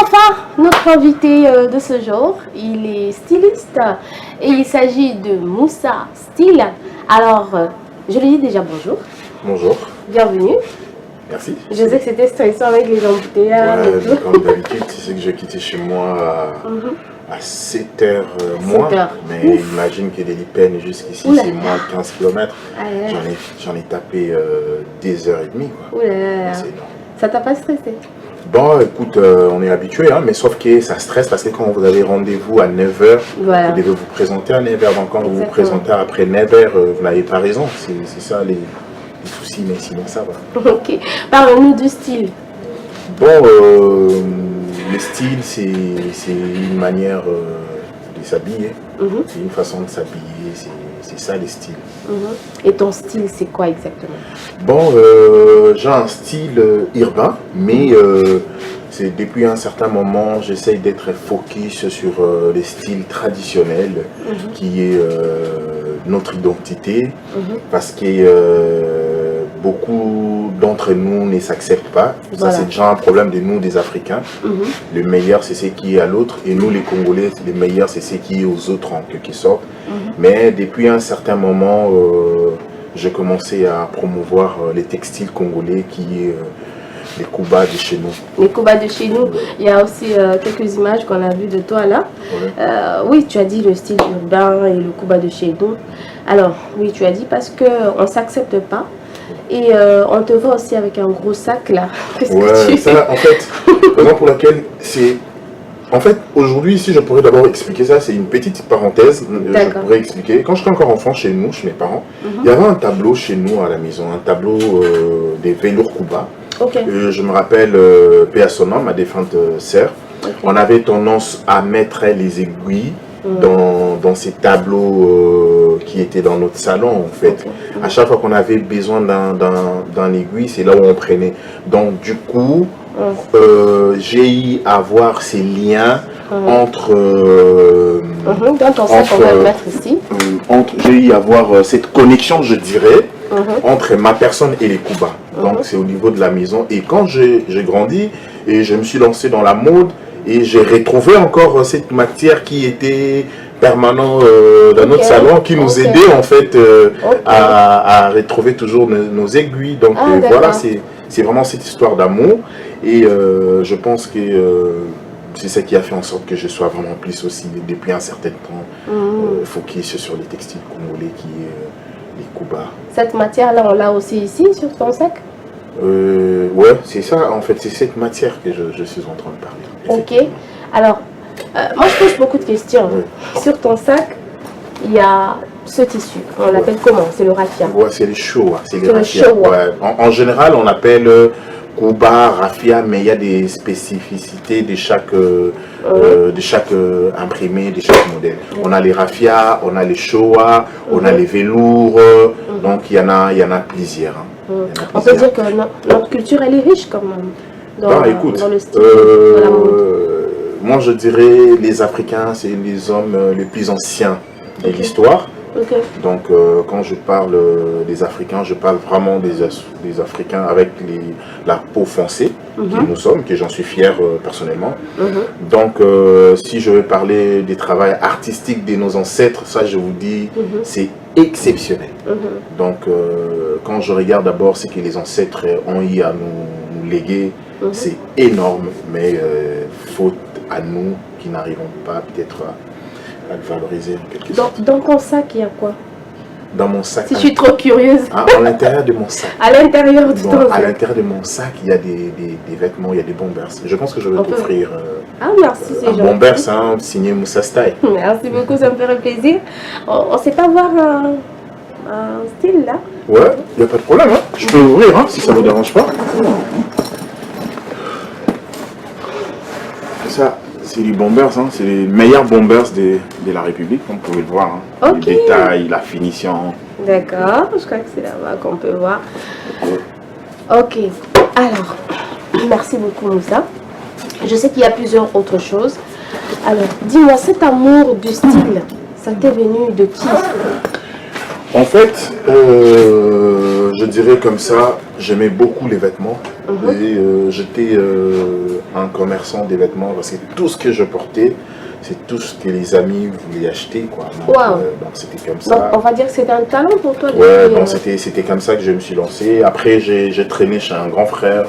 enfin, notre invité de ce jour, il est styliste et il s'agit de Moussa Style. Alors, je lui dis déjà bonjour. Bonjour. Bienvenue. Merci. Je sais que c'était stressant avec les embouteillages. Ouais, comme d'habitude, tu sais que j'ai quitté chez moi à 7h moins. 7 heures. Mais imagine que de l'Ipen jusqu'ici, c'est moins de 15 km. J'en ai tapé des heures et demie. Quoi. C'est énorme. Ça t'a pas stressé? Bon, écoute, on est habitué, hein, mais sauf que ça stresse parce que quand vous avez rendez-vous à 9h, voilà. vous devez vous présenter à 9h. Donc quand vous vous présentez après 9h, vous n'avez pas raison. C'est ça les soucis, mais sinon ça va. Ok. Parle-nous du style. Bon, le style, c'est une manière de s'habiller. C'est une façon de s'habiller, c'est ça les styles. Et ton style, c'est quoi exactement? Bon, j'ai un style urbain, mais c'est depuis un certain moment, j'essaye d'être focus sur les styles traditionnels, qui est notre identité, parce que beaucoup d'entre nous ne s'acceptent pas. Ça, c'est déjà un problème de nous, des Africains. Le meilleur, c'est ce qui est à l'autre, et nous, les Congolais, le meilleur, c'est ce qui est aux autres, en quelque sorte. Mais depuis un certain moment, j'ai commencé à promouvoir les textiles congolais, qui est les Kuba de chez nous. Les Kuba de chez nous. Il y a aussi quelques images qu'on a vues de toi là. Oui, tu as dit le style urbain et le Kuba de chez nous. Alors, oui, tu as dit parce qu'on ne s'accepte pas. Et on te voit aussi avec un gros sac là. Qu'est-ce que tu ça, en fait, raison pour laquelle c'est... En fait, aujourd'hui, si je pourrais d'abord expliquer ça, c'est une petite parenthèse. Je pourrais expliquer. Quand j'étais encore enfant chez nous, chez mes parents, il y avait un tableau chez nous à la maison, un tableau des velours Kuba. Je me rappelle, paix à son nom, ma défunte sœur, on avait tendance à mettre les aiguilles dans ces tableaux qui étaient dans notre salon, en fait. À chaque fois qu'on avait besoin d'un aiguille, c'est là où on prenait. Donc, du coup, j'ai eu à voir ces liens entre... dans ton sac, on va le mettre ici. J'ai eu à voir cette connexion, je dirais, entre ma personne et les Kuba. Donc, c'est au niveau de la maison. Et quand j'ai grandi, et je me suis lancé dans la mode, et j'ai retrouvé encore cette matière qui était permanente dans notre salon, qui nous aidait en fait à retrouver toujours nos aiguilles. Donc voilà, c'est vraiment cette histoire d'amour. Et je pense que c'est ça qui a fait en sorte que je sois vraiment plus aussi, depuis un certain temps, focus sur les textiles congolais qui est les Kuba. Cette matière-là, on l'a aussi ici sur ton sac? Ouais, c'est ça, en fait, c'est cette matière que je suis en train de parler. Ok, alors, moi je pose beaucoup de questions. Sur ton sac, il y a ce tissu, on l'appelle comment? C'est le raffia? Ouais, c'est les showa, c'est les raffia. En général, on appelle Kuba, raffia, mais il y a des spécificités de chaque imprimé, de chaque modèle. On a les raffia, on a les showa, on a les velours, donc il y en a plusieurs. On peut dire que notre culture, elle est riche quand même, dans le style, dans la mode. Moi, je dirais les Africains, c'est les hommes les plus anciens de l'histoire. Donc, quand je parle des Africains, je parle vraiment des Africains avec la peau foncée, que nous sommes, que j'en suis fier personnellement. Donc, si je veux parler du travail artistique de nos ancêtres, ça, je vous dis, c'est exceptionnel. Donc, quand je regarde d'abord ce que les ancêtres ont eu à nous léguer, c'est énorme, mais faute à nous qui n'arrivons pas peut-être à le valoriser en quelque sorte. Dans ton sac, il y a quoi? Dans mon sac. Si je suis trop curieuse. À l'intérieur de mon sac. À l'intérieur de ton sac. À l'intérieur de mon sac, il y a des vêtements, il y a des bombers. Je pense que je vais t'offrir merci, c'est gentil. Un bombers signé Moussa Style. Merci beaucoup, ça me ferait plaisir. On ne sait pas voir un style là? Ouais, il n'y a pas de problème. Hein. Je peux l'ouvrir si ça ne vous dérange pas. Ça, c'est les bombers, c'est les meilleurs bombers de la République, comme vous pouvez le voir. Les détails, la finition. D'accord, je crois que c'est là-bas qu'on peut voir. Ok, alors, merci beaucoup Moussa. Je sais qu'il y a plusieurs autres choses. Alors, dis-moi, cet amour du style, ça t'est venu de qui? En fait, je dirais comme ça, j'aimais beaucoup les vêtements. Et j'étais un commerçant des vêtements parce que tout ce que je portais, c'est tout ce que les amis voulaient acheter, quoi. Donc c'était comme ça. Donc, on va dire que c'était un talent pour toi. Ouais, donc c'était comme ça que je me suis lancé. Après, j'ai traîné chez un grand frère,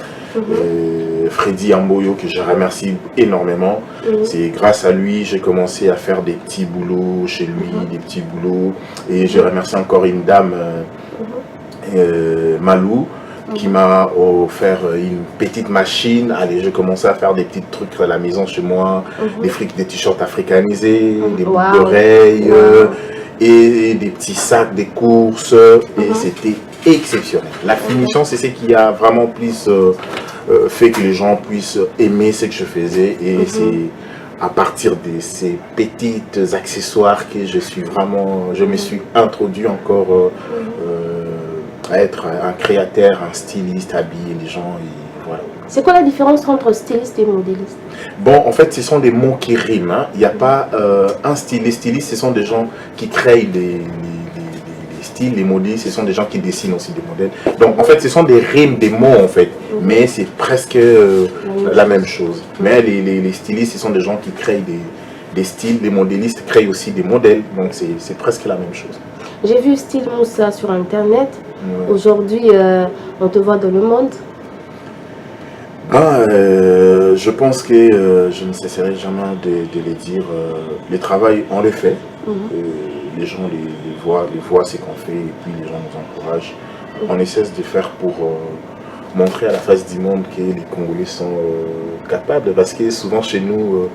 Freddy Amboyo, que je remercie énormément. C'est grâce à lui, j'ai commencé à faire des petits boulots chez lui, des petits boulots. Et je remercie encore une dame, Malou, qui m'a offert une petite machine. Allez, j'ai commencé à faire des petits trucs à la maison chez moi, des t-shirts africanisés, des boucles d'oreilles, et des petits sacs, des courses, et c'était exceptionnel. La finition, c'est ce qui a vraiment plus fait que les gens puissent aimer ce que je faisais, et c'est à partir de ces petits accessoires que je me suis introduit encore à être un créateur, un styliste, habiller les gens. Et voilà. C'est quoi la différence entre styliste et modéliste? Bon, en fait, ce sont des mots qui riment. Hein. Il n'y a pas un styliste. Styliste, ce sont des gens qui créent les styles. Les modélistes, ce sont des gens qui dessinent aussi des modèles. Donc, en fait, ce sont des rimes, des mots, en fait. Mais c'est presque la même chose. Mais les stylistes, ce sont des gens qui créent des styles. Les modélistes créent aussi des modèles. Donc, c'est presque la même chose. J'ai vu Style Moussa sur Internet. Aujourd'hui, on te voit dans le monde. Je pense que je ne cesserai jamais de les dire. Le travail, on le fait. Les gens les voient ce qu'on fait et puis les gens nous encouragent. On essaie de faire pour montrer à la face du monde que les Congolais sont capables. Parce que souvent chez nous,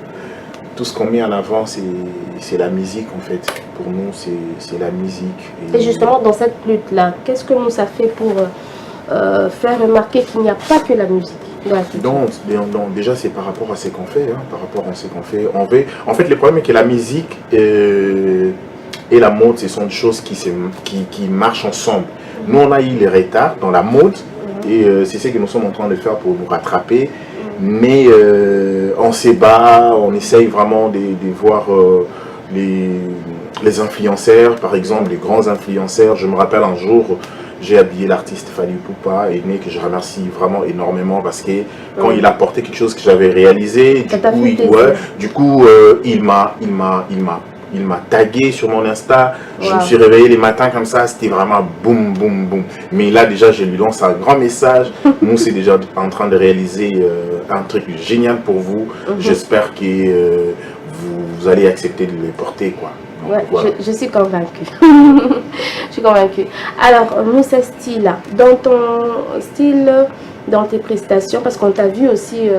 tout ce qu'on met en avant, c'est la musique en fait. Pour nous, c'est la musique. Et justement, dans cette lutte-là, qu'est-ce que Moussa fait pour faire remarquer qu'il n'y a pas que la musique? Donc, déjà, c'est par rapport à ce qu'on fait. Hein, par rapport à ce qu'on fait. En fait, le problème est que la musique et la mode, ce sont des choses qui marchent ensemble. Nous, on a eu les retards dans la mode et c'est ce que nous sommes en train de faire pour nous rattraper. Mais on se bat, on essaye vraiment de voir les influenceurs, par exemple, les grands influenceurs. Je me rappelle un jour, j'ai habillé l'artiste Fally Ipupa, que je remercie vraiment énormément parce que quand il a porté quelque chose que j'avais réalisé, du coup, il m'a tagué sur mon Insta. Je me suis réveillé les matins comme ça, c'était vraiment boum, boum, boum. Mais là, déjà, je lui lance un grand message. Nous, c'est déjà en train de réaliser un truc génial pour vous. J'espère que vous allez accepter de le porter, quoi. Donc, voilà. Je suis convaincue. Je suis convaincue. Alors, Moussa Style, dans ton style, dans tes prestations, parce qu'on t'a vu aussi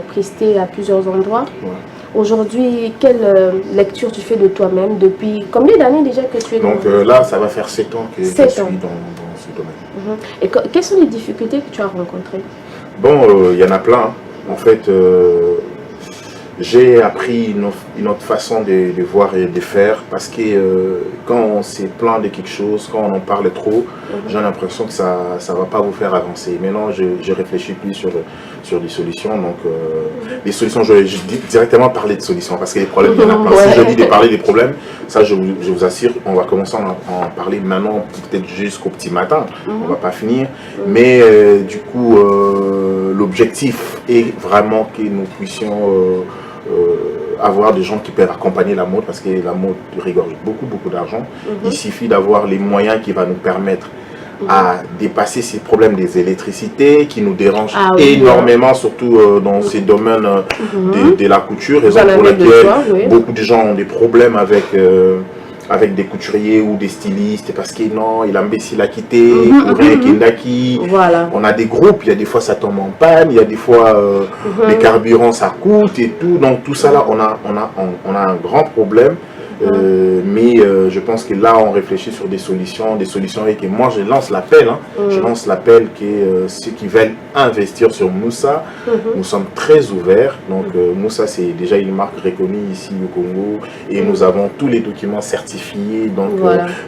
prester à plusieurs endroits. Aujourd'hui, quelle lecture tu fais de toi-même depuis combien d'années déjà que tu es dans là, ça va faire 7 ans que je suis dans ce domaine. Et quelles sont les difficultés que tu as rencontrées? Bon, il y en a plein. En fait, j'ai appris une autre façon de voir et de faire parce que quand on se plaint de quelque chose, quand on en parle trop, j'ai l'impression que ça ne va pas vous faire avancer. Maintenant, je réfléchis plus sur des solutions. Donc, les solutions, je dis directement parler de solutions parce que les problèmes, il y en a plein. Si je dis de parler des problèmes, ça, je vous assure, on va commencer à en parler maintenant, peut-être jusqu'au petit matin. On ne va pas finir. Mais du coup, l'objectif est vraiment que nous puissions avoir des gens qui peuvent accompagner la mode parce que la mode regorge beaucoup d'argent. Il suffit d'avoir les moyens qui vont nous permettre à dépasser ces problèmes des électricités qui nous dérangent énormément, surtout dans ces domaines de la couture, raison pour laquelle beaucoup de gens ont des problèmes avec des couturiers ou des stylistes parce que non, il a imbécile à quitter, on a des groupes, il y a des fois ça tombe en panne, il y a des fois les carburants ça coûte et tout, donc tout ça là on a un grand problème. Mais je pense que là on réfléchit sur des solutions et que moi je lance l'appel, je lance l'appel que ceux qui veulent investir sur Moussa, nous sommes très ouverts. Donc Moussa c'est déjà une marque reconnue ici au Congo et nous avons tous les documents certifiés, donc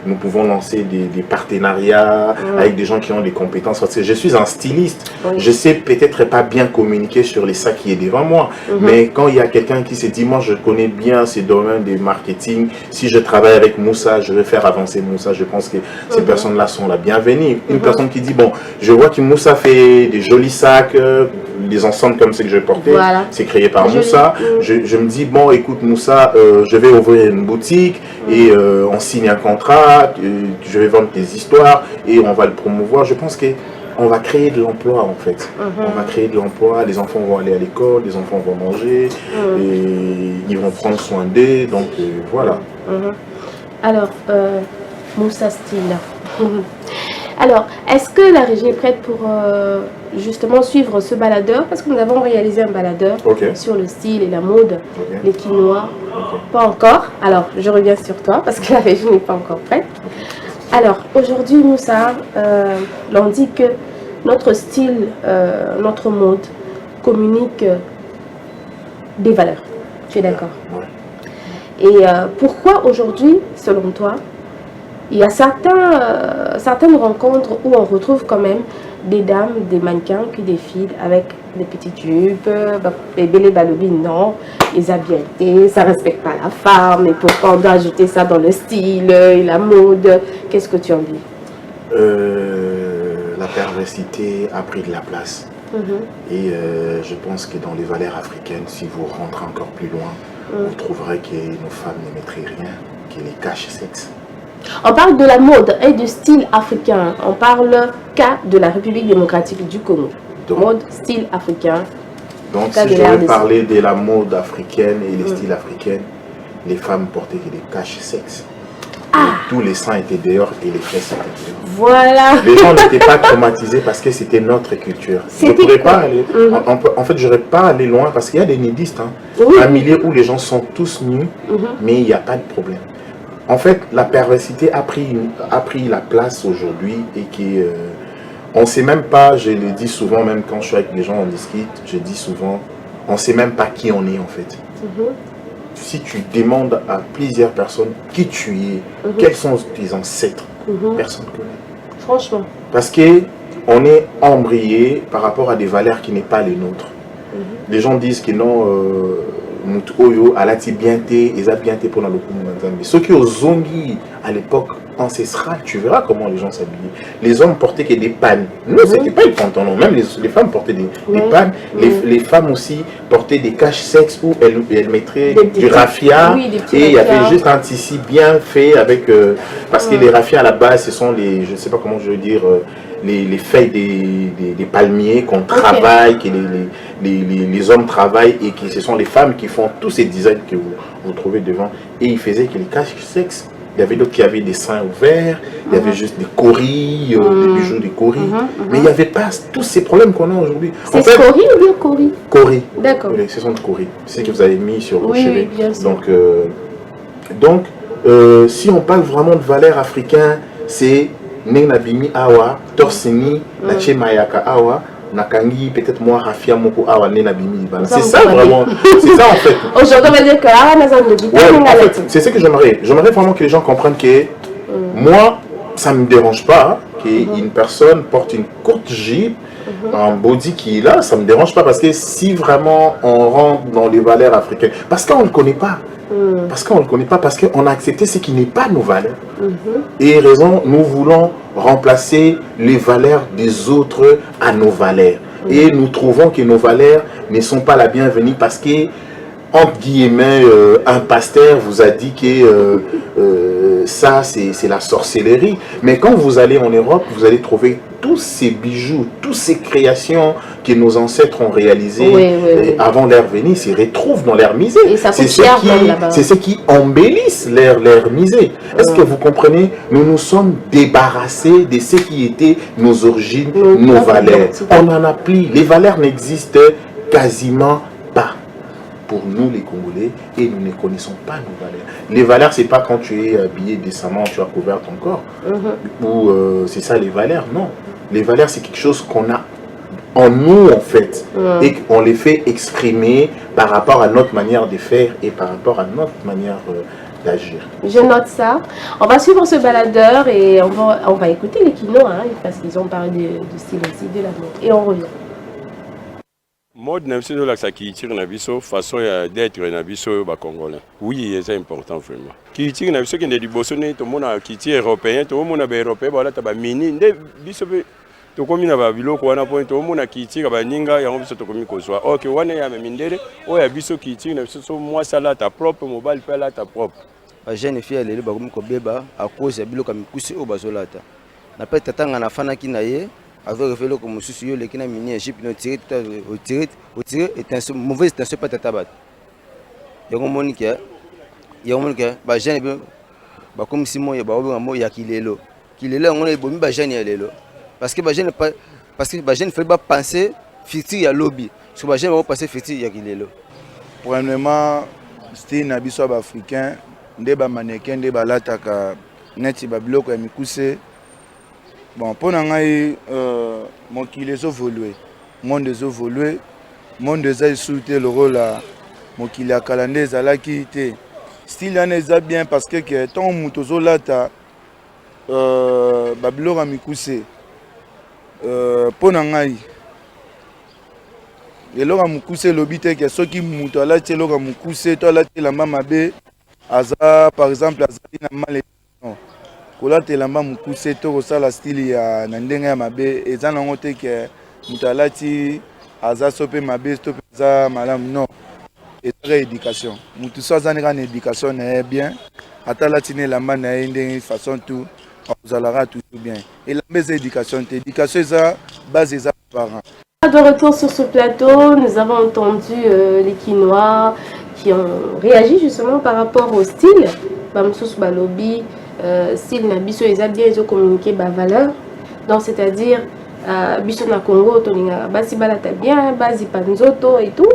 nous pouvons lancer des partenariats avec des gens qui ont des compétences. Parce que je suis un styliste, je sais peut-être pas bien communiquer sur les sacs qui est devant moi, mais quand il y a quelqu'un qui se dit moi je connais bien ces domaines de marketing, marketing. Si je travaille avec Moussa, je vais faire avancer Moussa. Je pense que ces personnes-là sont la bienvenue. Une personne qui dit, bon, je vois que Moussa fait des jolis sacs, des ensembles comme ceux que je portais, c'est créé par Moussa. Je me dis, bon, écoute Moussa, je vais ouvrir une boutique et on signe un contrat, je vais vendre des histoires et on va le promouvoir. Je pense que on va créer de l'emploi en fait. On va créer de l'emploi, les enfants vont aller à l'école, les enfants vont manger, et ils vont prendre soin d'eux, donc voilà. Alors, Moussa Style. Alors, est-ce que la régie est prête pour justement suivre ce baladeur? Parce que nous avons réalisé un baladeur sur le style et la mode, les quinois. Pas encore. Alors, je reviens sur toi parce que la régie n'est pas encore prête. Alors, aujourd'hui, Moussa, on dit que notre style, notre mode communique des valeurs. Tu es d'accord? Et pourquoi aujourd'hui, selon toi, il y a certaines rencontres où on retrouve quand même des dames, des mannequins qui défilent avec des petites jupes, les balobines, non, les habilletés, ça ne respecte pas la femme, et pourquoi on doit ajouter ça dans le style et la mode? Qu'est-ce que tu en dis? La perversité a pris de la place. Et je pense que dans les valeurs africaines, si vous rentrez encore plus loin, vous trouverez que nos femmes ne mettraient rien, que les caches-sexe. On parle de la mode et du style africain. On parle cas de la République démocratique du Congo. Donc, mode, style africain. Donc si je vais parler de la mode africaine et les styles africains, les femmes portaient des caches-sexe. Tous les seins étaient dehors et les fesses étaient dehors. Voilà. Les gens n'étaient pas traumatisés parce que c'était notre culture. Je pourrais pas aller. En fait, je n'aurais pas aller loin parce qu'il y a des nudistes. Un milieu où les gens sont tous nus, mais il n'y a pas de problème. En fait, la perversité a pris la place aujourd'hui et qui, on ne sait même pas, je le dis souvent, même quand je suis avec les gens, on discute, je dis souvent, on ne sait même pas qui on est en fait. Si tu demandes à plusieurs personnes qui tu es, quels sont tes ancêtres, personne ne connaît. Franchement. Parce qu'on est embrayé par rapport à des valeurs qui n'est pas les nôtres. Les gens disent que non, Oyo, alati bienté, ils a bienté pour la localité. Ceux qui ont zongi à l'époque ancestrale, tu verras comment les gens s'habillaient. Les hommes portaient que des pannes. Nous, c'était pas les pantalons. Même les femmes portaient des pannes. Les femmes aussi portaient des caches-sexe où elles mettraient du raffia. Et il y avait juste un tissu bien fait avec. Parce que les raffias à la base, ce sont les. Je ne sais pas comment je veux dire. Les feuilles des palmiers qu'on travaille, que les hommes travaillent et que ce sont les femmes qui font tous ces designs que vous trouvez devant. Et ils faisaient que les caches-sexe, il y avait d'autres qui avaient des seins ouverts, il y avait juste des coris, des bijoux, des coris. Mais il n'y avait pas tous ces problèmes qu'on a aujourd'hui. C'est coris ou bien coris? Coris. D'accord. Oui, ce sont des coris. C'est ce que vous avez mis sur vos cheveux. Oui, bien sûr. Donc si on parle vraiment de valeurs africaines, c'est Nenabimi Awa, Torsini, Nache Mayaka Awa, Nakangi, peut-être moi, Rafia Moko Awa, Nenabimi. C'est ça vraiment, c'est ça en fait. Aujourd'hui, on va dire que c'est ce que j'aimerais. J'aimerais vraiment que les gens comprennent que moi, ça ne me dérange pas qu'une personne porte une courte jupe, un body qui est là, ça ne me dérange pas parce que si vraiment on rentre dans les valeurs africaines, parce qu'on ne le connaît pas. Parce qu'on ne le connaît pas, parce qu'on a accepté ce qui n'est pas nos valeurs. Et raison, nous voulons remplacer les valeurs des autres à nos valeurs. Et nous trouvons que nos valeurs ne sont pas la bienvenue parce que, entre guillemets, un pasteur vous a dit que ça, c'est la sorcellerie. Mais quand vous allez en Europe, vous allez trouver tous ces bijoux, toutes ces créations que nos ancêtres ont réalisées avant leur venue, se retrouvent dans leur musée. C'est ce qui embellissent leur musée. Est-ce que vous comprenez? Nous nous sommes débarrassés de ce qui était nos origines, nos valeurs. On n'en a plus. Les valeurs n'existent quasiment pas pour nous les Congolais et nous ne connaissons pas nos valeurs. Les valeurs, c'est pas quand tu es habillé décemment, tu as couvert ton corps. Ou c'est ça les valeurs, non. Les valeurs, c'est quelque chose qu'on a en nous en fait et qu'on les fait exprimer par rapport à notre manière de faire et par rapport à notre manière d'agir. Je note ça. On va suivre ce baladeur et on va écouter les kinos parce qu'ils ont parlé du style aussi, de la mode. Et on revient. mode na biso la culture na biso façon d'être na biso ba congolais. Oui, c'est important vraiment. Culture na biso qui est du bosone to mona culture européen to mona ba européen ba ta ba mini nde biso to komi na ba biloko wana point to mona culture ba ninga ya biso to komi ko soa. OK, wana ya mindere o ya biso culture na biso so moi sala ta propre mobile pa la ta propre. Ba jeune fille lelo ba komi ko beba à cause ya biloko mikusi o bazolata. Na pe tatanga na fana ki na ye avec le comme monsieur yo lekina mini Egypte no tiré est un mauvais intention pas tatabat. Yango monika ba jeune ba comme Simon ya ba obenga mo ya kilelo ngone bomi ba jeune ya lelo parce que ba jeune fait pas penser futur ya lobby so ba jeune va penser futur ya kilelo. Premièrement style na biso ba africain nde ba mannequin nde ba lataka neti ba biloko ya mikuse. Bon, pour nous, mon qui les évolué, monde des évolué, monde des a sauté le rôle là, mon qui les a calandés à la qui était. Style en est bien parce que tant mutozo là ta, babilo ramikuse, pour nous, et là ramikuse l'obité que ceux qui muto là tu là ramikuse toi là tu la maman bé, aza par exemple azali na mal. Kola telamba mukuse to kosala style ya na ndenge ya mabe eza nango te ke mutalati aza sope mabe to za malamu non ezaka éducation mutu so azaneka na éducation na bien atalati ne lamba na ndenge façon tout ozalaka toujours bien elamba eza éducation te éducation eza base eza parents. De retour sur ce plateau, nous avons entendu les Quinois qui ont réagi justement par rapport au style Bamsous Balobi. Style na biso eza bien ils ont communiqué ba valeur donc c'est-à-dire biso na Congo tolinga basi balata bien basi panzoto et tout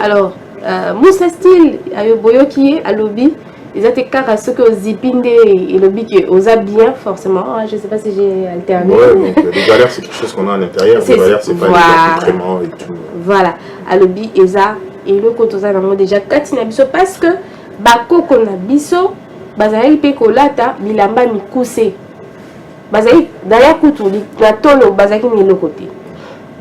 alors Moussa style ayo boyoki alobi ils étaient car ce que zipinde et lobby qui osa bien forcément je sais pas si j'ai alterné. Ouais, mais les valeurs c'est quelque chose qu'on a à l'intérieur, les valeurs c'est pas les accoutrements et tout. Voilà, alobi eza et le kotoza na déjà katina biso parce que bako kona biso bazali pe kolata bilamba mikuse bazali daya kutu na tolo bazaki ni le côté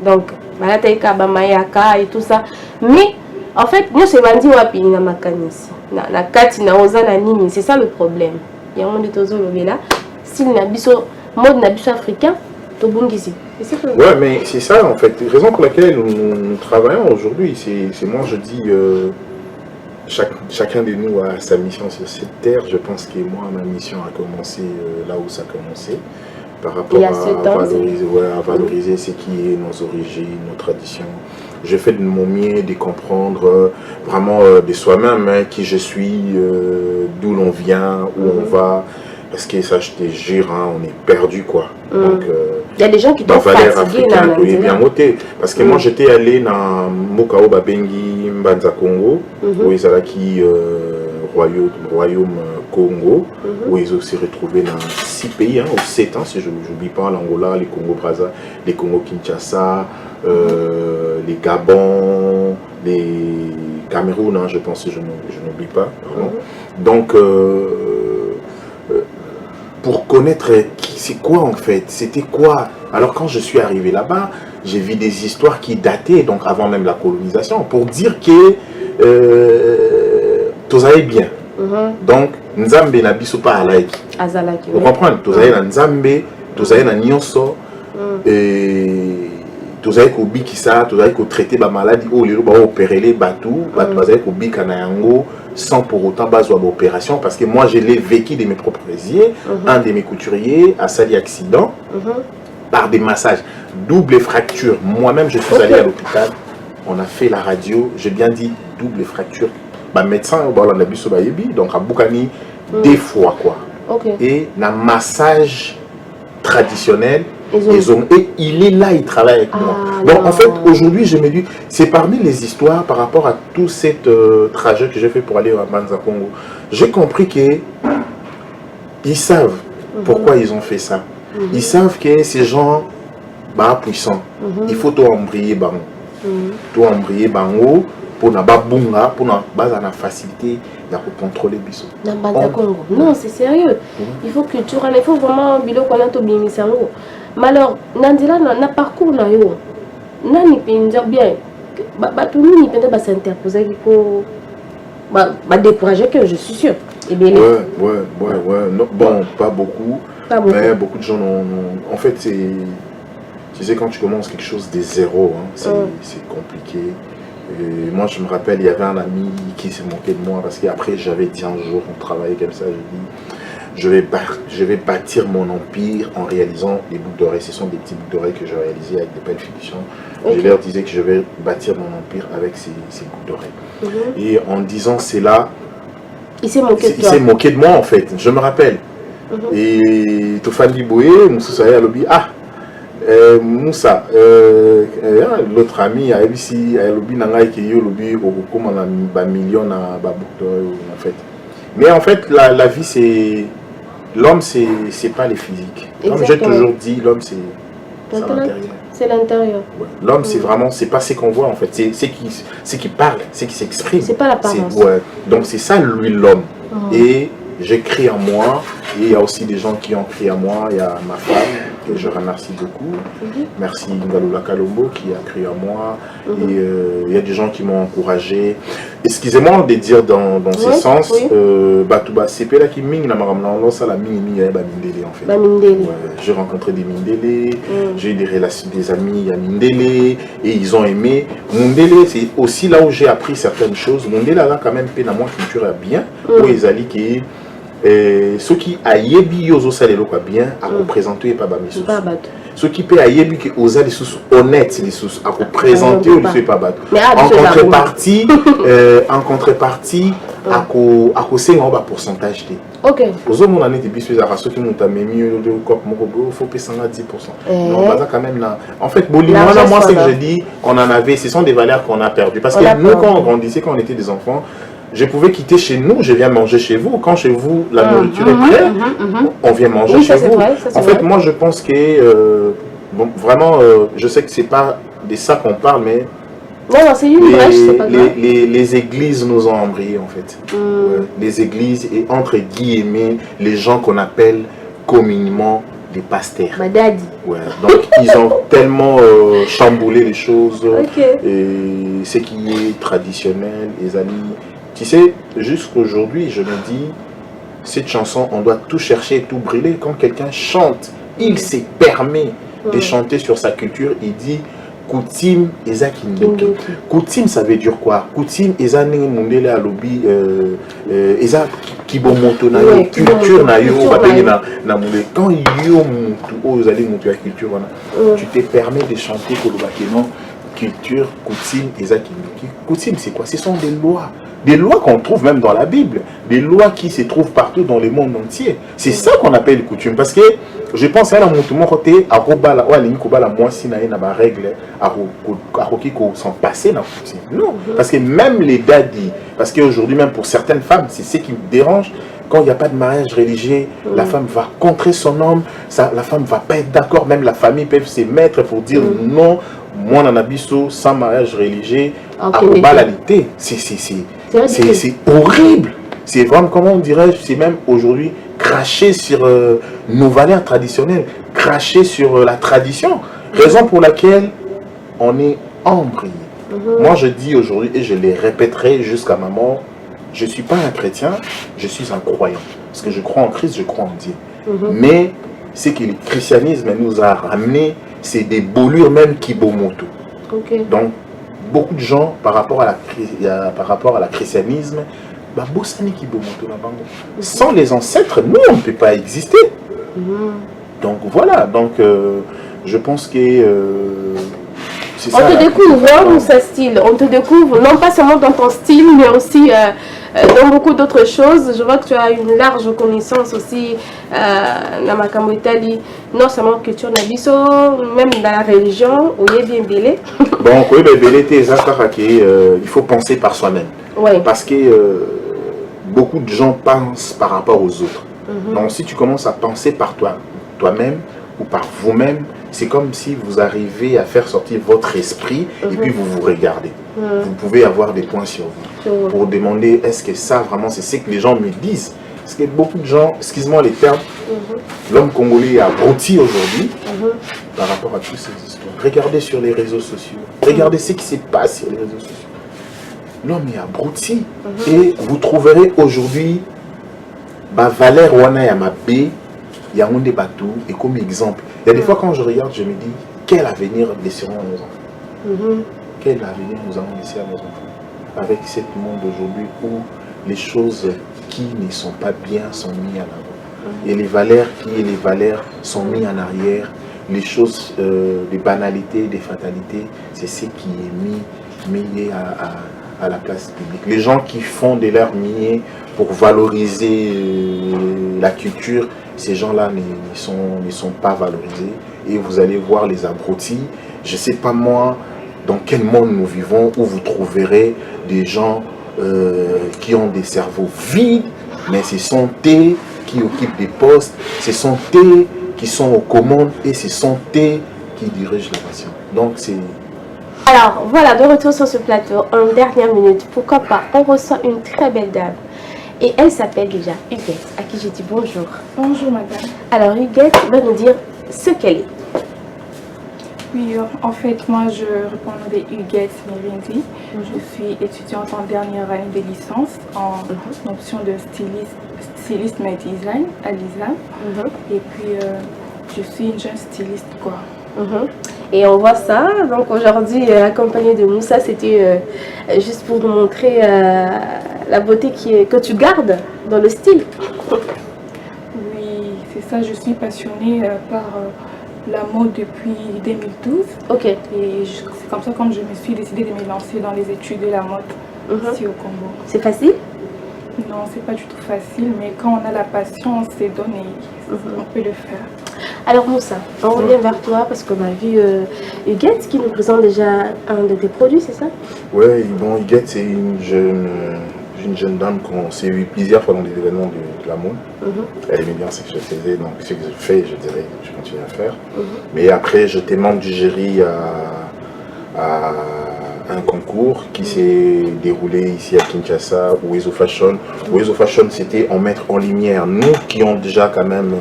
donc balata ika ba mayaka et tout ça mais en fait nous c'est bandi wapi na makanisi na kati na oza na nini c'est ça le problème il y a un monde tozo lobela style na biso mode na biso africain to bungisi. Ouais mais c'est ça en fait raison pour laquelle nous travaillons aujourd'hui c'est moi je dis chacun de nous a sa mission sur cette terre. Je pense que moi, ma mission a commencé là où ça a commencé, par rapport à valoriser ce qui est nos origines, nos traditions. Je fais de mon mieux de comprendre vraiment de soi-même qui je suis, d'où l'on vient, où on va. Parce que ça, je te jure, hein, on est perdu quoi. Donc, il y a des gens qui t'ont fatigué bien noté. Parce que moi, j'étais allé dans Mokao Babengi Mbanza Congo, où ils allaient qui royaume Congo, où ils ont aussi retrouvé dans 6 pays, hein, ou 7 ans, si je n'oublie pas, l'Angola, les Congo-Brazza, les Congo-Kinshasa, les Gabon, les Cameroun, hein, je pense, si je n'oublie pas. Donc, pour connaître c'est quoi en fait, c'était quoi. Alors quand je suis arrivé là-bas, j'ai vu des histoires qui dataient, donc avant même la colonisation, pour dire que tout allait bien. Donc, Nzambe na biso pa alaiki. Vous comprenez? Tout allait na Nzambe, tout allait na nyonso, tout allait ko bikisa, tout allait ko traiter ba maladie, ou lelo ba opérer les batou, ba allait ko bika na yango sans pour autant baser l'opération parce que moi je l'ai vécu de mes propres yeux. Un de mes couturiers a sali accident par des massages, double fracture. Moi-même je suis allé à l'hôpital, on a fait la radio, j'ai bien dit double fracture. Bah médecin on a vu sur Bayebi, donc à Boukani des fois quoi. Et un massage traditionnel. Et il est là, il travaille avec moi. Donc en fait, aujourd'hui, je me dis, c'est parmi les histoires par rapport à tout cet trajet que j'ai fait pour aller à Mbanza Congo. J'ai compris qu'ils savent pourquoi ils ont fait ça. Ils savent que ces gens bah, puissants, il faut tout embrayer bango. Tout embrayer bango pour na babunga, pour na base na facilité de contrôler biso. Non, c'est sérieux. Il faut culturel, il faut vraiment bilo konato bimisango. Mais alors, Nandila na parcours na yo. Nani peut dire bien. tout le monde peut-être s'interposer pour décourager que je suis sûr. Ouais. Non, bon, pas beaucoup. Mais beaucoup de gens en fait, tu sais, quand tu commences quelque chose des zéros, hein, c'est compliqué. Et moi, je me rappelle, il y avait un ami qui s'est moqué de moi parce qu'après, j'avais dit un jour, on travaillait comme ça, je vais bâtir mon empire en réalisant des boucles d'oreilles. Ce sont des petits boucles d'oreilles que je réalisais avec des belles fiduciens. Je leur disais que je vais bâtir mon empire avec ces boucles d'oreilles. Et en disant cela, il s'est moqué de toi. Il s'est moqué de moi en fait, je me rappelle. Et Tofani Boye, Moussa a lobby, Moussa, l'autre ami a ici, a lobby nangai qui yo lobby au comme un million à boucle d'oreilles en fait. Mais en fait, la vie c'est l'homme, c'est pas les physiques. Comme j'ai toujours dit, l'homme c'est l'intérieur. C'est l'intérieur. Ouais. L'homme, c'est vraiment, c'est pas ce qu'on voit en fait, c'est qui parle, c'est qui s'exprime. C'est pas l'apparence. Ouais. Donc c'est ça, lui, l'homme. Et j'ai crié en moi, et il y a aussi des gens qui ont crié en moi. Il y a ma femme, que je remercie beaucoup. Merci Ngaloula Kalombo qui a crié en moi. Et il y a des gens qui m'ont encouragé. Excusez-moi de dire dans ce sens, c'est là qui ming na ça la mini en fait. J'ai rencontré des Mindélé, j'ai eu des amis à Mindélé et ils ont aimé. Mindélé, c'est aussi là où j'ai appris certaines choses. Mindélé là quand même peine à moi culture bien, où ils allaient qui ceux qui a yebi yozo salelo quoi bien à représenter pas bamisos. Ceux qui paient à yebi qui osent les sous honnêtes les sous à représenter ou les pas battre. En contrepartie à cause en bas pourcentage de. Ok. Aux hommes on a été bis à ceux qui m'ont amené le cop mon faut payer 10%. Non bah quand même là. En fait moi c'est que je dis qu'on en avait, ce sont des valeurs qu'on a perdues parce que nous quand on grandissait, quand on était des enfants, je pouvais quitter chez nous, je viens manger chez vous. Quand chez vous, la nourriture est prête, on vient manger chez vous. En fait, moi, je pense que, bon, vraiment, je sais que c'est pas de ça qu'on parle, mais c'est une brèche, c'est pas grave. Les églises nous ont embrayés, en fait. Ouais, les églises et, entre guillemets, les gens qu'on appelle communément des pasteurs. Madadi. Ouais, donc, ils ont tellement chamboulé les choses. Et ce qui est traditionnel, les amis. Tu sais, jusqu'aujourd'hui, je me dis, cette chanson, on doit tout chercher et tout brûler. Quand quelqu'un chante, il se permet de chanter sur sa culture. Il dit, Koutim eza kindoki. Koutim, ça veut dire quoi? Koutim eza ningi mundele a lobby, eza kibomoto na yo, culture na yo, na mundele. Quand yo mutu, aux allez mutu la culture, tu te permets de chanter kolobakeno, culture, Koutim eza kindoki. Koutim, c'est quoi? Ce sont des lois. Des lois qu'on trouve même dans la Bible, des lois qui se trouvent partout dans le monde entier. C'est ça qu'on appelle coutume. Parce que je pense à la montre côté, à Robala, ou à l'Inkobala, moi, si n'a pas de règle, à Roki, qu'on s'en passait dans la coutume. Non. Parce que même les dadis, parce qu'aujourd'hui, même pour certaines femmes, c'est ce qui me dérange. Quand il n'y a pas de mariage religieux, la femme va contrer son homme, la femme ne va pas être d'accord, même la famille peut se mettre pour dire non, moi, on a biso sans mariage religieux, à Robalalité. C'est horrible. C'est vraiment, comment on dirait, c'est même aujourd'hui cracher sur nos valeurs traditionnelles, cracher sur la tradition. Raison pour laquelle on est embrayé. Moi, je dis aujourd'hui, et je les répéterai jusqu'à ma mort, je ne suis pas un chrétien, je suis un croyant. Parce que je crois en Christ, je crois en Dieu. Mais ce que le christianisme nous a ramené, c'est des boulures même kibomoto. Donc, beaucoup de gens, par rapport à la christianisme, sans les ancêtres, nous, on ne peut pas exister. Donc, voilà. Donc, je pense que... on te découvre dans ce style. On te découvre, non pas seulement dans ton style, mais aussi dans beaucoup d'autres choses. Je vois que tu as une large connaissance aussi dans ma Italie, non seulement culture nabiso, même dans la religion, où il est bien belé. Bon, il faut penser par soi-même. Parce que beaucoup de gens pensent par rapport aux autres. Donc, si tu commences à penser par toi-même ou par vous-même, c'est comme si vous arrivez à faire sortir votre esprit et puis vous vous regardez. Vous pouvez avoir des points sur vous pour demander est-ce que ça vraiment c'est ce que les gens me disent. Parce que beaucoup de gens, excuse-moi les termes, l'homme congolais est abruti aujourd'hui par rapport à toutes ces histoires. Regardez sur les réseaux sociaux. Regardez ce qui se passe sur les réseaux sociaux. L'homme est abruti. Et vous trouverez aujourd'hui Valère Wana Yamabé, Yaoundé Batou, et comme exemple. Il y a des fois quand je regarde, je me dis, quel avenir laisserons à nos enfants? Quel avenir nous allons laisser à nos enfants avec ce monde d'aujourd'hui où les choses qui ne sont pas bien sont mises en avant. Et les valeurs sont mises en arrière. Les choses, des banalités, des fatalités, c'est ce qui est mis à la place publique. Les gens qui font de l'art minier pour valoriser la culture, ces gens-là ne sont pas valorisés. Et vous allez voir les abrutis. Je ne sais pas moi dans quel monde nous vivons où vous trouverez des gens qui ont des cerveaux vides, mais ce sont eux qui occupent des postes, ce sont eux qui sont aux commandes et ce sont eux qui dirigent la nation. Donc c'est... Alors voilà, de retour sur ce plateau, en dernière minute, pourquoi pas, on reçoit une très belle dame. Et elle s'appelle déjà Huguette, à qui je dis bonjour. Bonjour madame. Alors Huguette va nous dire ce qu'elle est. Oui, en fait, moi je réponds au nom de Huguette Mirindi. Je suis étudiante en dernière année de licence en option de styliste mais design à l'ISA. Et puis je suis une jeune styliste quoi. Et on voit ça, donc aujourd'hui accompagnée de Moussa, c'était juste pour nous montrer la beauté que tu gardes dans le style. Oui, c'est ça, je suis passionnée par la mode depuis 2012. Ok. Et c'est comme ça que je me suis décidée de me lancer dans les études de la mode ici au Congo. C'est facile? Non, c'est pas du tout facile, mais quand on a la patience, c'est donné, on peut le faire. Alors Moussa, on revient vers toi parce qu'on a vu Huguette qui nous présente déjà un de tes produits, c'est ça? Oui, bon, Huguette c'est une jeune dame qu'on s'est eu plusieurs fois dans des événements de la mode. Elle aimait bien ce que je faisais, donc ce que je fais, je dirais, je continue à faire. Mais après, j'étais membre du jury à un concours qui s'est déroulé ici à Kinshasa, Wezo Fashion. Wezo Fashion, c'était en mettre en lumière nous qui ont déjà quand même,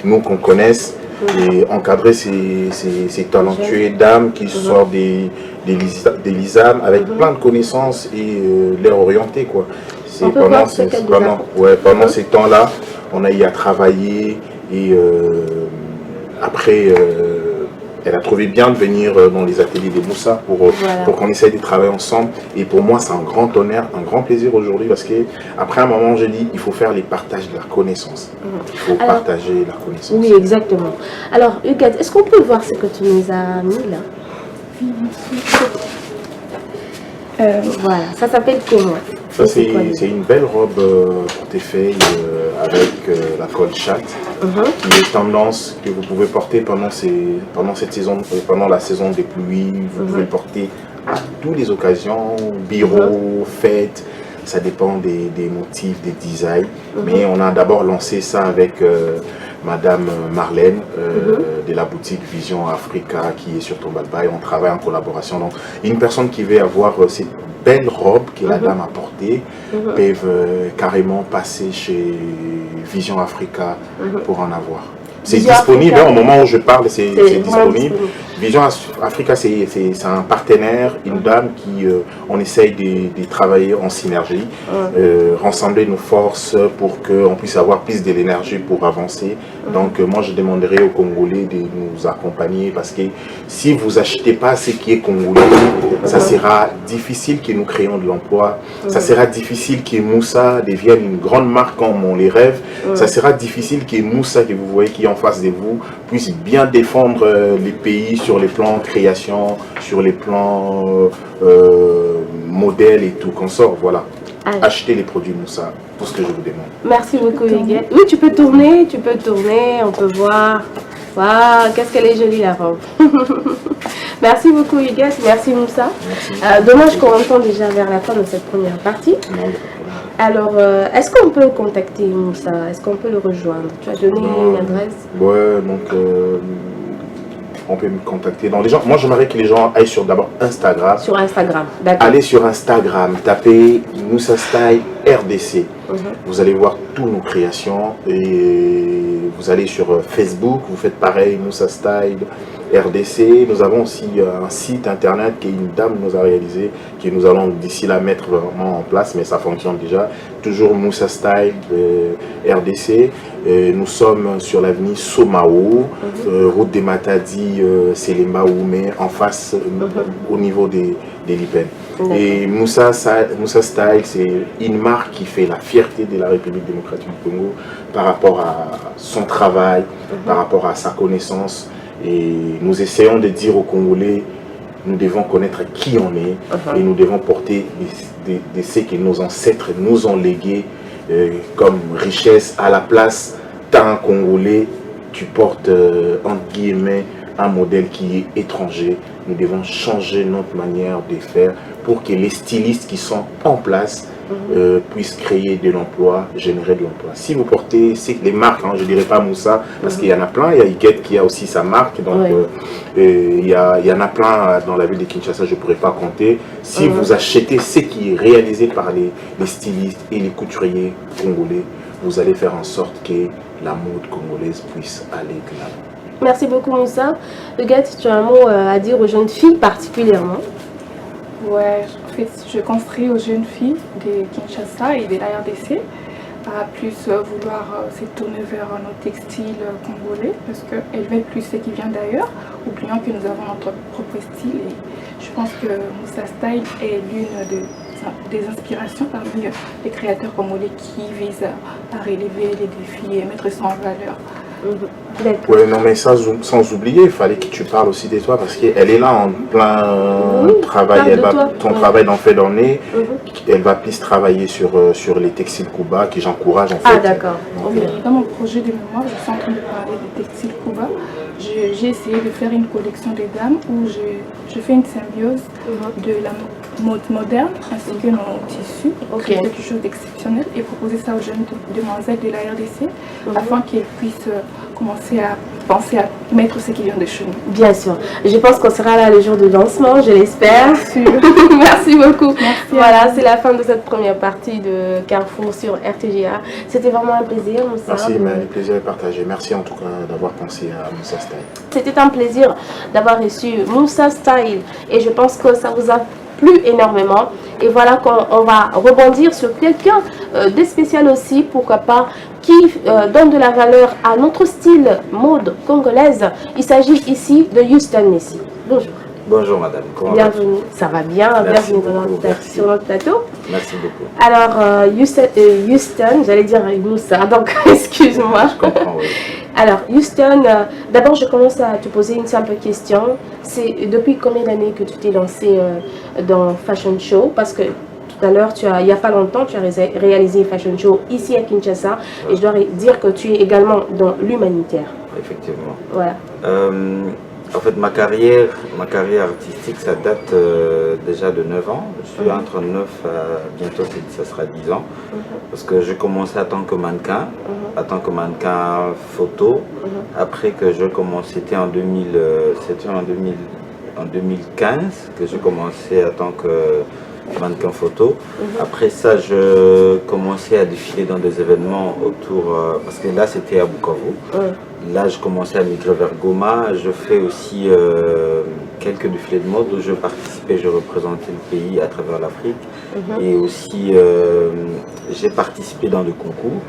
nous qu'on connaisse, et encadrer ces talentueuses dames qui sortent des LISAM avec plein de connaissances et les orienter quoi. Pendant ces temps-là, on a eu à travailler et après elle a trouvé bien de venir dans les ateliers des Moussa pour qu'on essaye de travailler ensemble. Et pour moi, c'est un grand honneur, un grand plaisir aujourd'hui parce qu'après un moment, je dis il faut faire les partages de la connaissance. Il faut partager la connaissance. Oui, exactement. Alors, Huguette, est-ce qu'on peut voir ce que tu nous as mis là? Voilà, ça s'appelle comment? Ça, c'est une belle robe portefeuille avec la colle chatte qui est tendance que vous pouvez porter pendant cette saison, pendant la saison des pluies. Vous pouvez porter à toutes les occasions, bureaux, fêtes. Ça dépend des motifs, des designs. Mais on a d'abord lancé ça avec Madame Marlène de la boutique Vision Africa qui est sur Tombalbaye. On travaille en collaboration. Donc, une personne qui veut avoir cette belle robe que la dame a portée peuvent carrément passer chez Vision Africa pour en avoir. C'est disponible, au moment où je parle, c'est disponible. Vision Africa, c'est un partenaire, une dame qui, on essaye de travailler en synergie, rassembler nos forces pour qu'on puisse avoir plus de l'énergie pour avancer. Donc moi, je demanderai aux Congolais de nous accompagner parce que si vous achetez pas ce qui est congolais, ça sera difficile que nous créions de l'emploi. Ça sera difficile que Moussa devienne une grande marque comme on les rêve. Ça sera difficile que Moussa, que vous voyez qui est en face de vous, puisse bien défendre les pays sur les plans création, sur les plans modèles et tout consort. Voilà. Achetez les produits Moussa, tout ce que je vous demande. Merci beaucoup Huguette. Oui, tu peux tourner, on peut voir. Waouh, qu'est-ce qu'elle est jolie la robe. Merci beaucoup Huguette, merci Moussa. Dommage qu'on entend déjà vers la fin de cette première partie. Alors, est-ce qu'on peut contacter Moussa? Est-ce qu'on peut le rejoindre? Tu as donné une adresse? Ouais, donc on peut me contacter. Donc, moi, j'aimerais que les gens aillent sur d'abord Instagram. Sur Instagram, d'accord. Allez sur Instagram, tapez Moussa Style RDC. Vous allez voir toutes nos créations et vous allez sur Facebook, vous faites pareil, Moussa Style RDC. Nous avons aussi un site internet qu'une dame nous a réalisé, que nous allons d'ici là mettre vraiment en place, mais ça fonctionne déjà. Toujours Moussa Style RDC. Nous sommes sur l'avenue Somao, route des Matadi, Selemba Oumé, en face au niveau des Lipen. Et Moussa Style, c'est une marque qui fait la fierté de la République démocratique du Congo par rapport à son travail, par rapport à sa connaissance. Et nous essayons de dire aux Congolais, nous devons connaître qui on est et nous devons porter de ce que nos ancêtres nous ont légué comme richesse à la place d'un Congolais. Tu portes, entre guillemets, un modèle qui est étranger. Nous devons changer notre manière de faire pour que les stylistes qui sont en place puissent créer de l'emploi, générer de l'emploi. Si vous portez les marques, je ne dirais pas Moussa, parce qu'il y en a plein, il y a Iguette qui a aussi sa marque, donc il y en a plein dans la ville de Kinshasa, je ne pourrais pas compter. Si vous achetez ce qui est réalisé par les stylistes et les couturiers congolais, vous allez faire en sorte que la mode congolaise puisse aller de l'avant. Merci beaucoup Moussa. Iguette, tu as un mot à dire aux jeunes filles particulièrement? Ouais, en fait, je conseillerais aux jeunes filles de Kinshasa et de la RDC à plus vouloir se tourner vers nos textiles congolais parce qu'elles veulent plus ce qui vient d'ailleurs, oubliant que nous avons notre propre style. Et je pense que Moussa Style est l'une des inspirations parmi les créateurs congolais qui visent à relever les défis et mettre ça en valeur. Ouais, non, mais ça, sans oublier, il fallait que tu parles aussi de toi parce qu'elle est là en plein travail. Ton travail d'en fait d'année, elle va plus travailler sur les textiles Kuba que j'encourage en fait. Ah, d'accord. Dans mon projet de mémoire, je suis en train de parler des textiles Kuba. J'ai essayé de faire une collection des dames où je fais une symbiose de la mode moderne ainsi que nos tissus pour créer quelque chose d'exceptionnel et proposer ça aux jeunes demoiselles de la RDC afin qu'elles puissent commencer à penser à mettre ce qui vient de chez nous. Bien sûr. Je pense qu'on sera là le jour du lancement, je l'espère. Merci beaucoup. Merci. Voilà, c'est la fin de cette première partie de Carrefour sur RTGA. C'était vraiment un plaisir, Moussa. Merci, le plaisir est partagé. Merci en tout cas d'avoir pensé à Moussa Style. C'était un plaisir d'avoir reçu Moussa Style et je pense que ça vous a plu énormément. Et voilà qu'on va rebondir sur quelqu'un de spécial aussi, pourquoi pas, qui donne de la valeur à notre style mode congolaise. Il s'agit ici de Houston Messi. Bonjour. Bonjour madame. Bienvenue. Ça va bien. Bienvenue sur notre plateau. Merci beaucoup. Alors, Houston, j'allais dire Moussa, donc excuse-moi. Je comprends, oui. Alors, Houston, d'abord je commence à te poser une simple question. C'est depuis combien d'années que tu t'es lancé dans Fashion Show? Parce que tout à l'heure, il n'y a pas longtemps, tu as réalisé Fashion Show ici à Kinshasa. Et je dois dire que tu es également dans l'humanitaire. Effectivement. Voilà. En fait, ma carrière artistique, ça date déjà de 9 ans. Je suis entre 9 bientôt ça sera 10 ans. Parce que j'ai commencé en tant que mannequin, photo. Après que je commence, c'était en 2015 que j'ai commencé en tant que mannequin photo. Après ça, je commençais à défiler dans des événements autour, parce que là c'était à Bukavu. Là, je commençais à migrer vers Goma. Je fais aussi quelques défilés de mode où je participais, je représentais le pays à travers l'Afrique. Et aussi, j'ai participé dans le concours.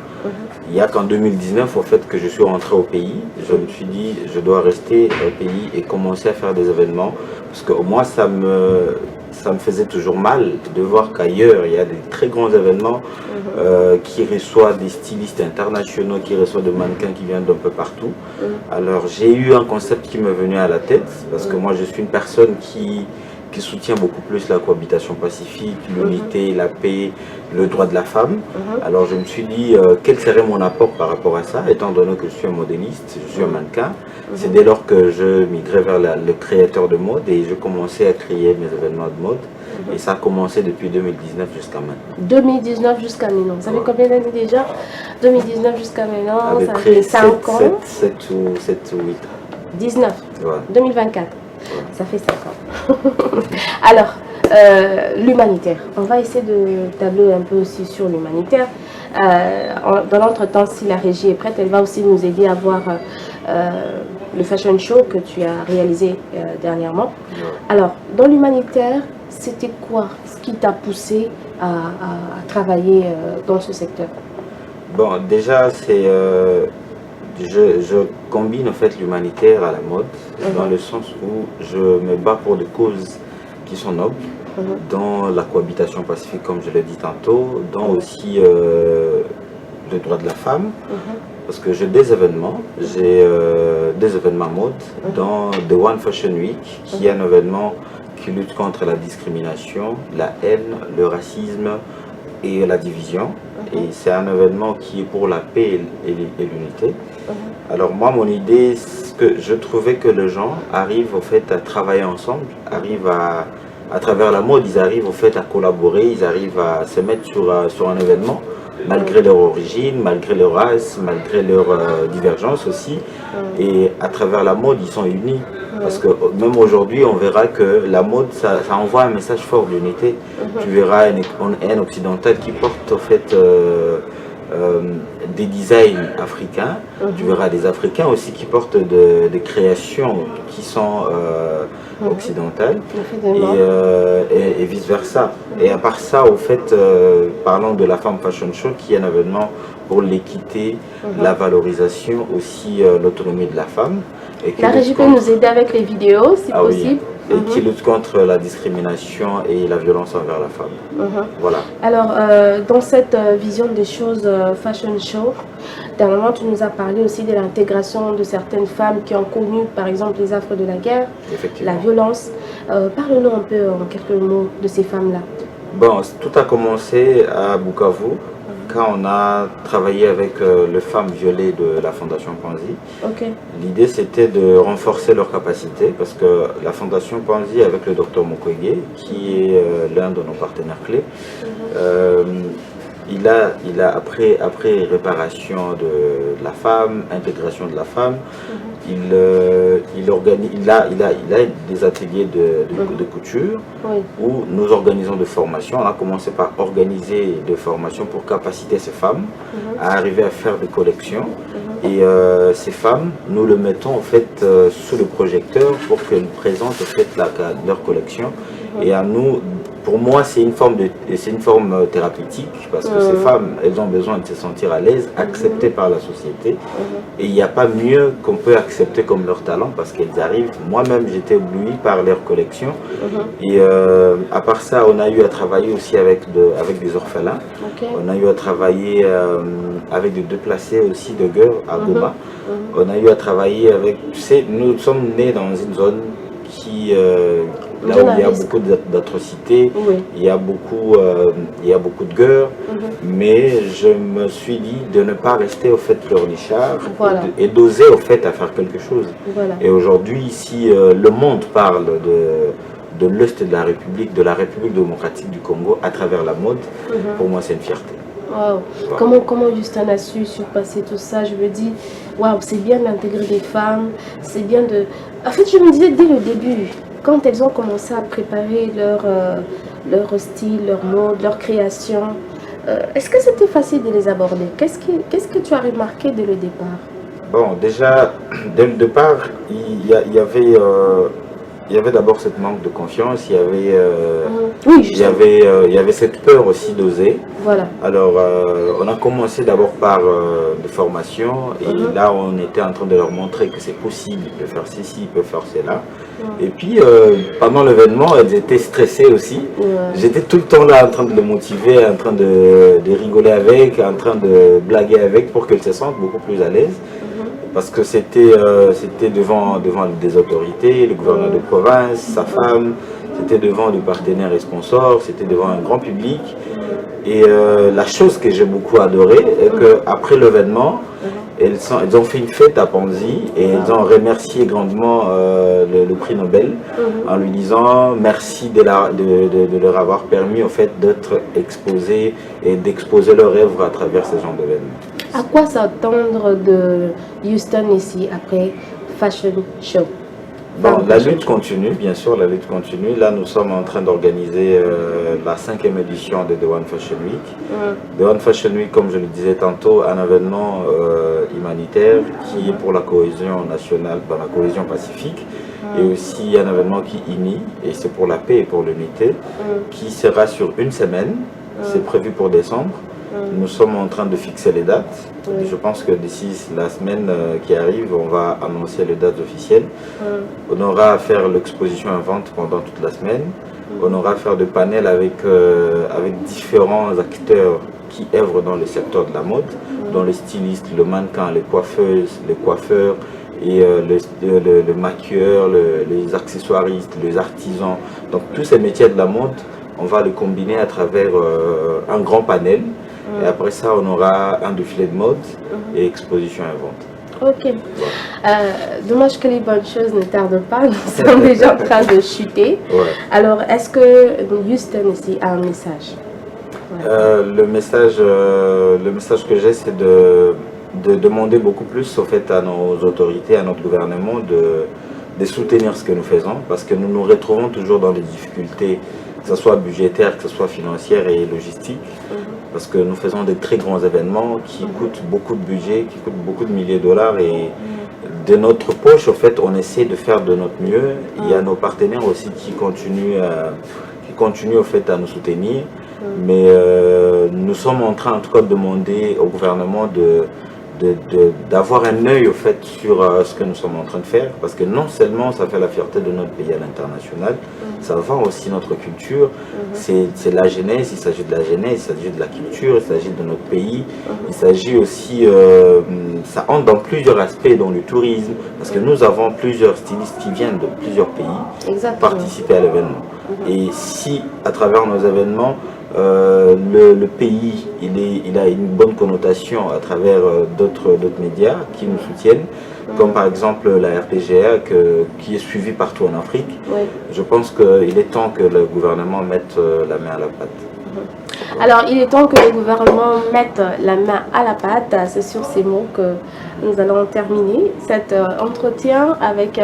Il n'y a qu'en 2019, au fait, que je suis rentré au pays. Je me suis dit, je dois rester au pays et commencer à faire des événements. Parce que moi, ça me faisait toujours mal de voir qu'ailleurs, il y a des très grands événements qui reçoivent des stylistes internationaux, qui reçoivent des mannequins qui viennent d'un peu partout. Alors, j'ai eu un concept qui m'est venu à la tête, parce que moi, je suis une personne qui soutient beaucoup plus la cohabitation pacifique, l'unité, la paix, le droit de la femme. Alors, je me suis dit, quel serait mon apport par rapport à ça, étant donné que je suis un modéliste, je suis un mannequin. C'est dès lors que je migrais vers le créateur de mode et je commençais à créer mes événements de mode. Et ça a commencé depuis 2019 jusqu'à maintenant. 2019 jusqu'à maintenant. Ça fait combien d'années déjà? 2019 jusqu'à maintenant, ça fait 5 ans. 7 ou 8 ans. 19. Ouais. 2024. Ouais. Ça fait 5 ans. Alors, l'humanitaire. On va essayer de tabler un peu aussi sur l'humanitaire. Dans l'entretemps, si la régie est prête, elle va aussi nous aider à voir le fashion show que tu as réalisé dernièrement. Alors, dans l'humanitaire, c'était quoi ce qui t'a poussé à travailler dans ce secteur? Bon, déjà, c'est... je combine en fait l'humanitaire à la mode, dans le sens où je me bats pour des causes qui sont nobles, dans la cohabitation pacifique, comme je l'ai dit tantôt, dans aussi le droit de la femme, parce que j'ai des événements mode, dans The One Fashion Week, qui est un événement qui lutte contre la discrimination, la haine, le racisme et la division. Et c'est un événement qui est pour la paix et l'unité. Alors moi, mon idée, c'est que je trouvais que les gens arrivent au fait à travailler ensemble, arrivent à travers la mode, ils arrivent au fait à collaborer, ils arrivent à se mettre sur un événement, malgré leur origine, malgré leur race, malgré leur divergence aussi. Et à travers la mode, ils sont unis. Parce que même aujourd'hui, on verra que la mode, ça envoie un message fort d'unité. Tu verras un occidental qui porte au fait des designs africains. Tu verras des Africains aussi qui portent des créations qui sont occidentales et vice-versa. Et à part ça, au fait, parlons de la Femme Fashion Show, qui est un événement pour l'équité, la valorisation, aussi l'autonomie de la femme. La régie peut nous aider avec les vidéos, si possible. Oui. Et qui lutte contre la discrimination et la violence envers la femme. Voilà. Alors, dans cette vision des choses fashion show, dernièrement, tu nous as parlé aussi de l'intégration de certaines femmes qui ont connu, par exemple, les affres de la guerre, la violence. Parle-nous un peu, en quelques mots, de ces femmes-là. Bon, tout a commencé à Bukavu, quand on a travaillé avec les femmes violées de la Fondation Panzi. L'idée, c'était de renforcer leurs capacités, parce que la Fondation Panzi, avec le docteur Mukwege, qui est l'un de nos partenaires clés, il a après réparation de la femme, intégration de la femme, il a des ateliers de couture où nous organisons des formations. On a commencé par organiser des formations pour capaciter ces femmes à arriver à faire des collections. Et ces femmes, nous le mettons en fait sous le projecteur pour qu'elles présentent en fait leur collection. Et à nous, pour moi, c'est une forme thérapeutique, parce que ces femmes, elles ont besoin de se sentir à l'aise, acceptées par la société. Et il n'y a pas mieux qu'on peut accepter comme leur talent, parce qu'elles arrivent. Moi-même, j'étais ébloui par leur collection. Et à part ça, on a eu à travailler aussi avec des orphelins. On a eu à travailler avec des déplacés aussi de guerre à Goma. On a eu à travailler avec... Tu sais, nous sommes nés dans une zone qui... là où il y a beaucoup d'atrocités, il y a beaucoup de guerre, mais je me suis dit de ne pas rester au fait pleurnichard et d'oser au fait à faire quelque chose. Et aujourd'hui, si le monde parle de l'Est de la République démocratique du Congo à travers la mode, pour moi c'est une fierté. Wow. Voilà. Comment Justin a su surpasser tout ça? Je me dis, waouh, c'est bien d'intégrer des femmes, c'est bien de... En fait, je me disais dès le début, quand elles ont commencé à préparer leur style, leur mode, leur création, est-ce que c'était facile de les aborder? Qu'est-ce que tu as remarqué dès le départ? Bon, déjà, dès le départ, il y avait d'abord cette manque de confiance, il y avait cette peur aussi d'oser. Voilà. Alors, on a commencé d'abord par des formations, et là, on était en train de leur montrer que c'est possible de faire ceci, ils peuvent faire cela. Et puis, pendant l'événement, elles étaient stressées aussi. J'étais tout le temps là en train de les motiver, en train de rigoler avec, en train de blaguer avec pour qu'elles se sentent beaucoup plus à l'aise. Parce que c'était devant des autorités, le gouverneur de province, sa femme, c'était devant des partenaires et sponsors, c'était devant un grand public. Et la chose que j'ai beaucoup adoré est qu'après l'événement, elles ont fait une fête à Panzi et elles ont remercié grandement le prix Nobel en lui disant merci de leur avoir permis au fait d'être exposées et d'exposer leurs œuvres à travers ce genre d'événements. À quoi s'attendre de Houston ici après Fashion Show? Bon, la lutte continue, bien sûr, la lutte continue. Là, nous sommes en train d'organiser la 5e édition de The One Fashion Week. The One Fashion Week, comme je le disais tantôt, un événement humanitaire qui est pour la cohésion nationale, dans la cohésion pacifique, et aussi un événement qui unit, et c'est pour la paix et pour l'unité, qui sera sur une semaine. C'est prévu pour décembre. Nous sommes en train de fixer les dates. Je pense que d'ici la semaine qui arrive, on va annoncer les dates officielles. On aura à faire l'exposition à vente pendant toute la semaine. On aura à faire des panels avec différents acteurs qui œuvrent dans le secteur de la mode, dont les stylistes, le mannequin, les coiffeuses, les coiffeurs, et le maquilleur, les accessoiristes, les artisans. Donc tous ces métiers de la mode, on va les combiner à travers un grand panel. Et après ça, on aura un défilé de mode et exposition à vente. Ok. Dommage que les bonnes choses ne tardent pas. Nous sommes déjà en train de chuter. Ouais. Alors, est-ce que Houston ici a un message? Le message que j'ai, c'est de demander beaucoup plus au fait, à nos autorités, à notre gouvernement de soutenir ce que nous faisons, parce que nous nous retrouvons toujours dans des difficultés, que ce soit budgétaire, que ce soit financière et logistique, parce que nous faisons des très grands événements qui coûtent beaucoup de budget, qui coûtent beaucoup de milliers de dollars, et de notre poche, au fait, on essaie de faire de notre mieux. Il y a nos partenaires aussi qui continuent au fait à nous soutenir, mais nous sommes en train en tout cas de demander au gouvernement d'avoir un œil au fait sur ce que nous sommes en train de faire, parce que non seulement ça fait la fierté de notre pays à l'international, ça vend aussi notre culture, c'est la jeunesse, il s'agit de la jeunesse, il s'agit de la culture, il s'agit de notre pays, il s'agit aussi, ça entre dans plusieurs aspects, dans le tourisme, parce que nous avons plusieurs stylistes qui viennent de plusieurs pays participer à l'événement. Et si à travers nos événements, le pays il a une bonne connotation à travers d'autres médias qui nous soutiennent, comme par exemple la RTGA qui est suivie partout en Afrique. Je pense qu'il est temps que le gouvernement mette la main à la pâte. Alors, il est temps que le gouvernement mette la main à la pâte. C'est sur ces mots que nous allons terminer cet entretien avec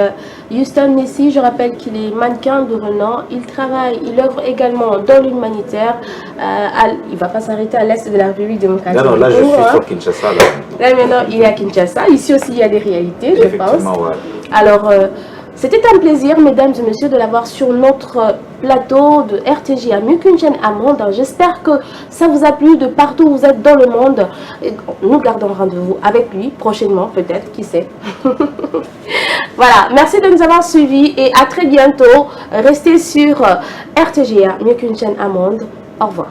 Houston Nissi. Je rappelle qu'il est mannequin de renom. Il travaille, il œuvre également dans l'humanitaire. Il ne va pas s'arrêter à l'est de la République démocratique. Non, là je suis sur Kinshasa. Là maintenant, il est à Kinshasa. Ici aussi, il y a des réalités, je pense. Ouais. Alors, c'était un plaisir, mesdames et messieurs, de l'avoir sur notre plateau de RTJ à Mukungchen Amond. J'espère que ça vous a plu de partout où vous êtes dans le monde. Et nous gardons rendez-vous avec lui prochainement, peut-être, qui sait. Voilà, merci de nous avoir suivis et à très bientôt. Restez sur RTJ à Mukungchen Amond. Au revoir.